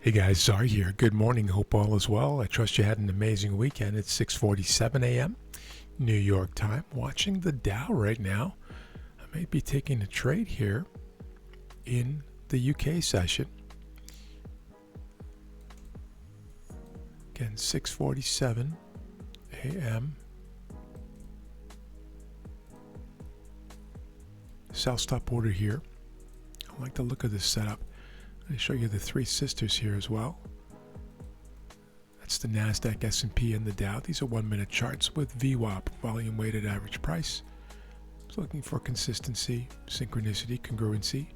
Hey guys, Czar here. Good morning. Hope all is well. I trust you had an amazing weekend. It's 6:47 a.m. New York time. Watching the Dow right now. I may be taking a trade here in the UK session. Again, 6:47 a.m. Sell stop order here. I like the look of this setup. I'm going to show you the three sisters here as well. That's the NASDAQ, S&P, and the Dow. These are 1-minute charts with VWAP, volume weighted average price. Just looking for consistency, synchronicity, congruency,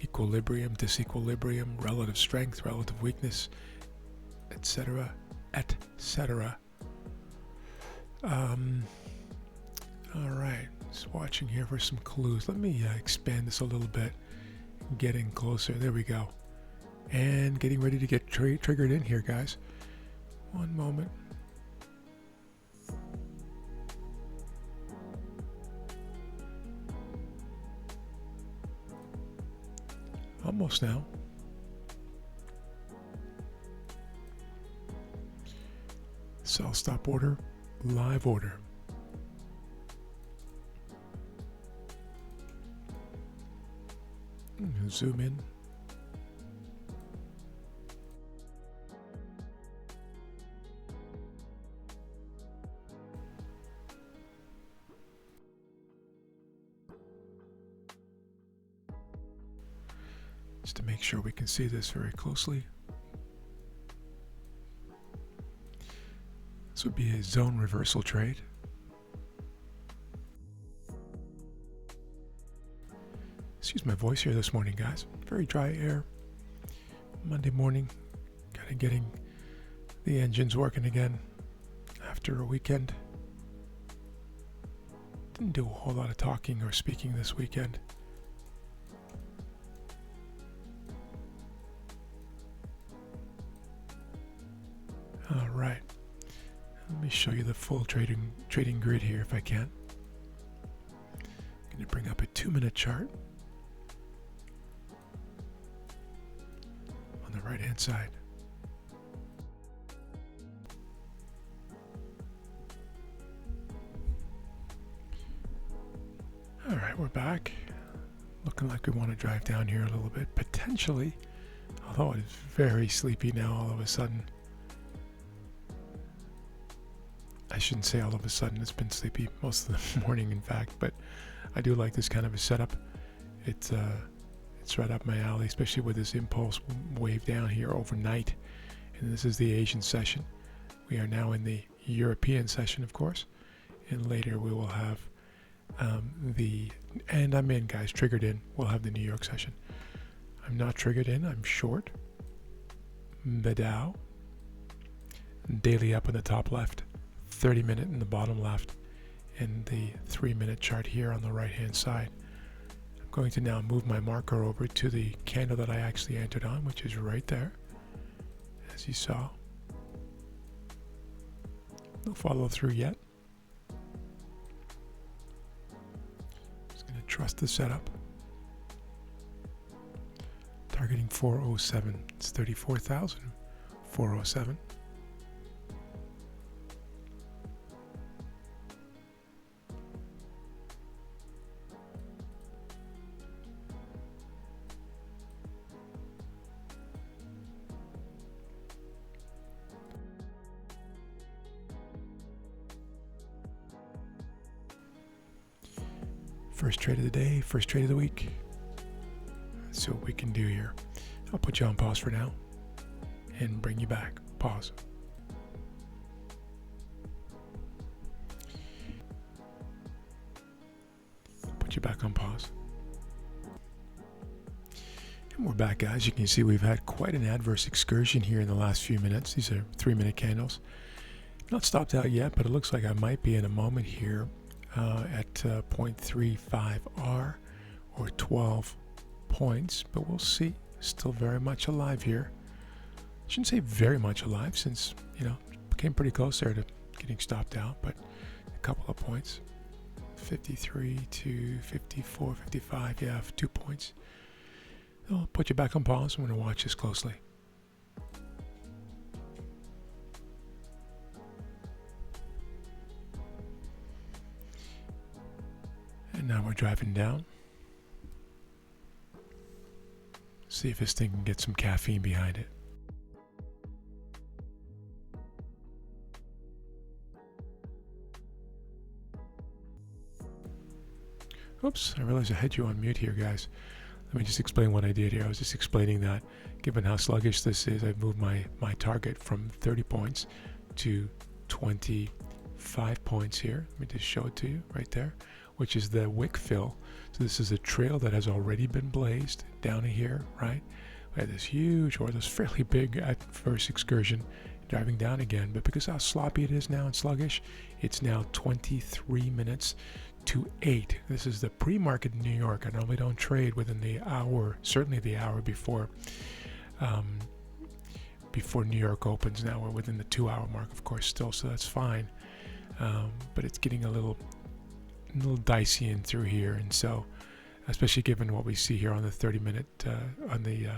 equilibrium, disequilibrium, relative strength, relative weakness, etc., etc. All right, just watching here for some clues. Let me expand this a little bit. Getting closer. There we go. And getting ready to get triggered in here, guys. One moment. Almost now. Sell stop order, live order. Zoom in. Just to make sure we can see this very closely. This would be a zone reversal trade. Excuse my voice here this morning, guys. Very dry air. Monday morning, kind of getting the engines working again after a weekend. Didn't do a whole lot of talking or speaking this weekend. All right. Let me show you the full trading grid here if I can. I'm going to bring up a 2-minute chart. The right hand side. All right, we're back. Looking like we want to drive down here a little bit, potentially, although it's very sleepy now all of a sudden. I shouldn't say all of a sudden, it's been sleepy most of the morning, in fact, but I do like this kind of a setup. It's right up my alley, especially with this impulse wave down here overnight. And this is the Asian session. We are now in the European session, of course. And later we will have and I'm in, guys, triggered in. We'll have the New York session. I'm not triggered in, I'm short. The Dow. Daily up in the top left. 30-minute in the bottom left. And the 3-minute chart here on the right-hand side. Going to now move my marker over to the candle that I actually entered on, which is right there, as you saw. No follow through yet. Just going to trust the setup. Targeting 407. It's 34,000. 407. First trade of the day, first trade of the week. Let's see what we can do here. I'll put you on pause for now and bring you back. Pause. Put you back on pause. And we're back, guys. You can see we've had quite an adverse excursion here in the last few minutes. These are 3-minute candles. Not stopped out yet, but it looks like I might be in a moment here. At 0.35R or 12 points, but we'll see. Still very much alive here. I shouldn't say very much alive since, came pretty close there to getting stopped out, but a couple of points. 53 to 54, 55, yeah, 2 points. I'll put you back on pause. I'm going to watch this closely. driving down. See if this thing can get some caffeine behind it. Oops, I realized I had you on mute here, guys. Let me just explain what I did here. I was just explaining that given how sluggish this is, I've moved my target from 30 points to 25 points here. Let me just show it to you right there, which is the wick fill. So this is a trail that has already been blazed down to here, right? We had this huge, or this fairly big at first excursion, driving down again. But because how sloppy it is now and sluggish, it's now 23 minutes to 8. This is the pre-market in New York. I normally don't trade within the hour, certainly the hour before New York opens. Now we're within the 2-hour mark, of course, still, so that's fine. But it's getting a little dicey in through here, and so especially given what we see here on the 30-minute on the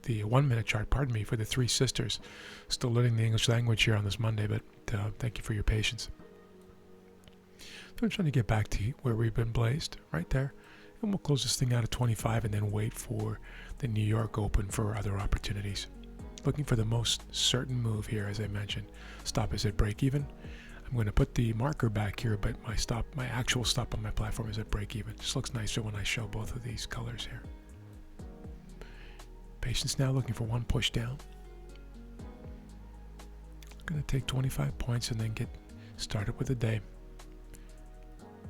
1-minute chart, pardon me, for the Three Sisters. Still learning the English language here on this Monday, but thank you for your patience. So I'm trying to get back to where we've been blazed, right there. And we'll close this thing out at 25 and then wait for the New York Open for other opportunities. Looking for the most certain move here, as I mentioned. Stop is at break even. I'm going to put the marker back here, but my actual stop on my platform is at break even. Just looks nicer when I show both of these colors here. Patience now, looking for one push down. I'm going to take 25 points and then get started with the day.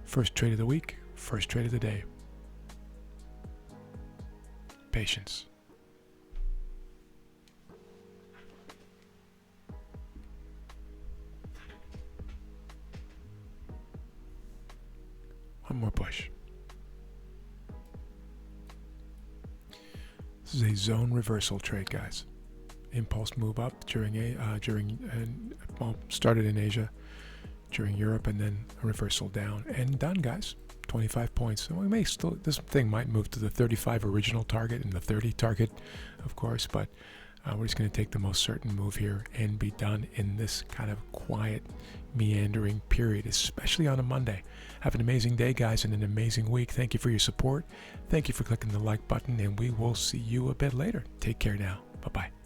First trade of the week, first trade of the day. Patience. One more push. This is a zone reversal trade, guys. Impulse move up started in Asia, during Europe, and then a reversal down and done, guys. 25 points. So we may still, this thing might move to the 35 original target and the 30 target, of course, but we're just going to take the most certain move here and be done in this kind of quiet, meandering period, especially on a Monday. Have an amazing day, guys, and an amazing week. Thank you for your support. Thank you for clicking the like button, and we will see you a bit later. Take care now. Bye-bye.